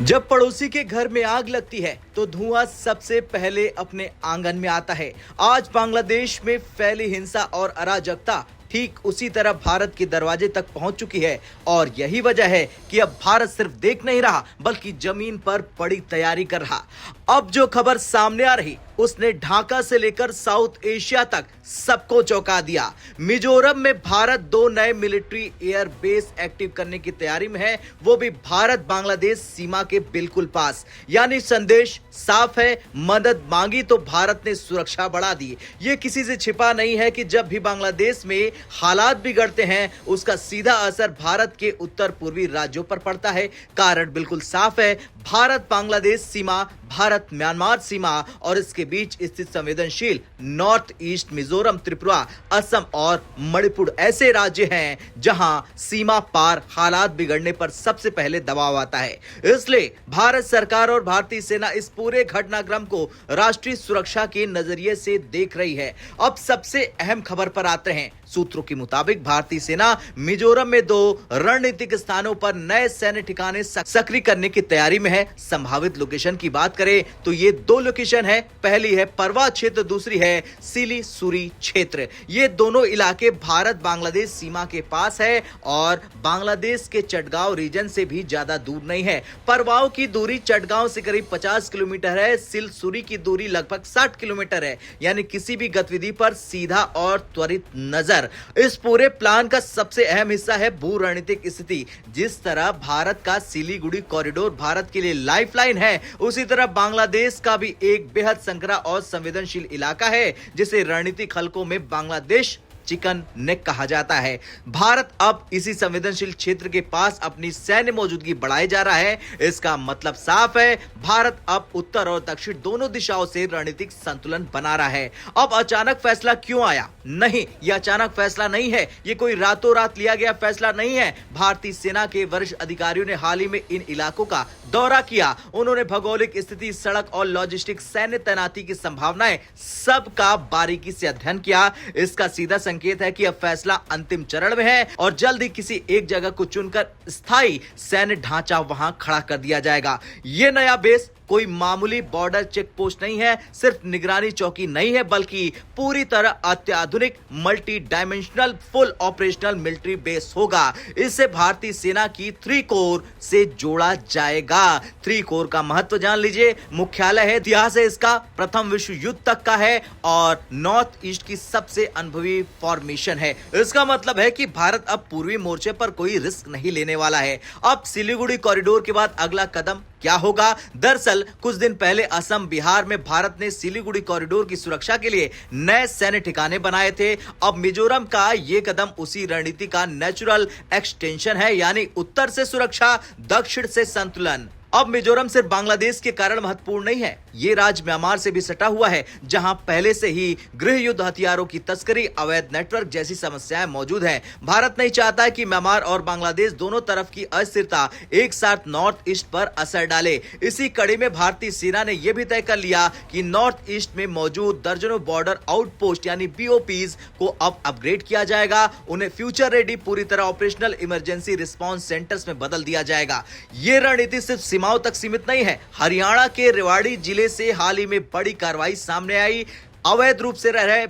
जब पड़ोसी के घर में आग लगती है तो धुआं सबसे पहले अपने आंगन में आता है। आज बांग्लादेश में फैली हिंसा और अराजकता ठीक उसी तरह भारत के दरवाजे तक पहुंच चुकी है और यही वजह है कि अब भारत सिर्फ देख नहीं रहा बल्कि जमीन पर बड़ी तैयारी कर रहा। अब जो खबर सामने आ रही उसने ढाका से लेकर साउथ एशिया तक सबको चौंका दिया। मिजोरम में भारत 2 नए मिलिट्री एयर बेस एक्टिव करने की तैयारी में है, वो भी भारत बांग्लादेश सीमा के बिल्कुल पास। यानी संदेश साफ है, मदद मांगी तो भारत ने सुरक्षा बढ़ा दी। ये किसी से छिपा नहीं है कि जब भी बांग्लादेश में हालात बिगड़ते हैं उसका सीधा असर भारत के उत्तर पूर्वी राज्यों पर पड़ता है। कारण बिल्कुल साफ है, भारत बांग्लादेश सीमा, भारत म्यांमार सीमा और इसके बीच स्थित संवेदनशील नॉर्थ ईस्ट मिजोरम, त्रिपुरा, असम और मणिपुर ऐसे राज्य हैं जहां सीमा पार हालात बिगड़ने पर सबसे पहले दबाव आता है। इसलिए भारत सरकार और भारतीय सेना इस पूरे घटनाक्रम को राष्ट्रीय सुरक्षा के नजरिए से देख रही है। अब सबसे अहम खबर पर आते हैं। सूत्रों के मुताबिक भारतीय सेना मिजोरम में 2 रणनीतिक स्थानों पर नए सैन्य ठिकाने सक्रिय करने की तैयारी में है। संभावित लोकेशन की बात करें तो ये 2 लोकेशन है। पहली है परवा क्षेत्र, दूसरी है सिलीसुरी क्षेत्र। ये दोनों इलाके भारत बांग्लादेश सीमा के पास है और बांग्लादेश के चटगांव रीजन से भी ज्यादा दूर नहीं है। परवाओं की दूरी चटगांव से करीब 50 किलोमीटर है, सिलसुरी की दूरी लगभग 60 किलोमीटर है। यानी किसी भी गतिविधि पर सीधा और त्वरित नजर। इस पूरे प्लान का सबसे अहम हिस्सा है भू रणनीतिक स्थिति। जिस तरह भारत का सिलीगुड़ी कॉरिडोर भारत के लिए लाइफलाइन है, उसी तरह बांग्लादेश का भी एक बेहद संकरा और संवेदनशील इलाका है जिसे रणनीतिक हलकों में बांग्लादेश चिकन नेक कहा जाता है। भारत अब इसी संवेदनशील क्षेत्र के पास अपनी सैन्य मौजूदगी बढ़ाए जा रहा है। इसका मतलब साफ है, भारत अब उत्तर और दक्षिण दोनों दिशाओं से रणनीतिक संतुलन बना रहा है। अब अचानक फैसला क्यों आया? नहीं, यह अचानक फैसला नहीं है, ये कोई रातों रात लिया गया फैसला नहीं है। भारतीय सेना के वरिष्ठ अधिकारियों ने हाल ही में इन इलाकों का दौरा किया। उन्होंने भौगोलिक स्थिति, सड़क और लॉजिस्टिक, सैन्य तैनाती की संभावनाएं सबका बारीकी से अध्ययन किया। इसका सीधा संकेत है कि अब फैसला अंतिम चरण में है और जल्द ही किसी एक जगह को चुनकर स्थायी सैन्य ढांचा वहां खड़ा कर दिया जाएगा। यह नया बेस कोई मामूली बॉर्डर चेक पोस्ट नहीं है, सिर्फ निगरानी चौकी नहीं है, बल्कि पूरी तरह अत्याधुनिक multi dimensional full operational military base होगा। इसे भारतीय सेना की 3 कोर से जोड़ा जाएगा। 3 कोर का महत्व जान लीजिए। मुख्यालय है, इतिहास है इसका, प्रथम विश्व युद्ध तक का है और नॉर्थ ईस्ट की सबसे अनुभवी फॉर्मेशन है। इसका मतलब है कि भारत अब पूर्वी मोर्चे पर कोई रिस्क नहीं लेने वाला है। अब सिलीगुड़ी कॉरिडोर के बाद अगला कदम क्या होगा? दरअसल कुछ दिन पहले असम, बिहार में भारत ने सिलीगुड़ी कॉरिडोर की सुरक्षा के लिए नए सैन्य ठिकाने बनाए थे। अब मिजोरम का यह कदम उसी रणनीति का नेचुरल एक्सटेंशन है, यानी उत्तर से सुरक्षा, दक्षिण से संतुलन। अब मिजोरम सिर्फ बांग्लादेश के कारण महत्वपूर्ण नहीं है, ये राज्य म्यांमार से भी सटा हुआ है जहां पहले से ही गृह युद्ध हथियारों की तस्करी, अवैध नेटवर्क जैसी समस्याएं मौजूद हैं। भारत नहीं चाहता कि म्यांमार और बांग्लादेश दोनों तरफ की अस्थिरता एक साथ नॉर्थ ईस्ट पर असर डाले। इसी कड़ी में भारतीय सेना ने यह भी तय कर लिया कि नॉर्थ ईस्ट में मौजूद दर्जनों बॉर्डर आउटपोस्ट यानी बीओपीज को अब अपग्रेड किया जाएगा। उन्हें फ्यूचर रेडी, पूरी तरह ऑपरेशनल इमरजेंसी रिस्पॉन्स सेंटर्स में बदल दिया जाएगा। ये रणनीति सिर्फ सीमाओं तक सीमित नहीं है। हरियाणा के रेवाड़ी जिले से हाल ही में बड़ी कार्रवाई सामने आई। अवैध रूप से रह रहे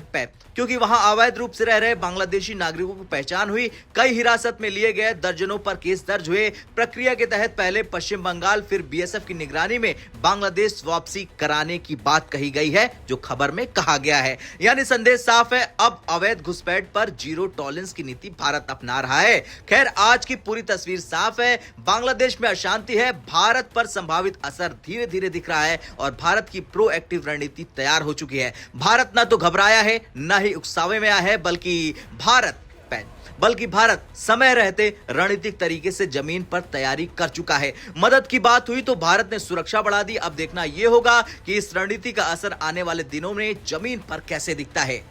क्योंकि वहां अवैध रूप से रह रहे बांग्लादेशी नागरिकों की पहचान हुई। कई हिरासत में लिए गए, दर्जनों पर केस दर्ज हुए। प्रक्रिया के तहत पहले पश्चिम बंगाल, फिर बीएसएफ की निगरानी में बांग्लादेश वापसी कराने की बात कही गई है, जो खबर में कहा गया है। यानी संदेश साफ है, अब अवैध घुसपैठ पर जीरो टॉलरेंस की नीति भारत अपना रहा है। खैर, आज की पूरी तस्वीर साफ है, बांग्लादेश में अशांति है, भारत पर संभावित असर धीरे धीरे दिख रहा है और भारत की प्रोएक्टिव रणनीति तैयार हो चुकी है। भारत ना तो घबराया है, ना ही उकसावे में आया है, बल्कि भारत समय रहते रणनीतिक तरीके से जमीन पर तैयारी कर चुका है। मदद की बात हुई तो भारत ने सुरक्षा बढ़ा दी। अब देखना यह होगा कि इस रणनीति का असर आने वाले दिनों में जमीन पर कैसे दिखता है।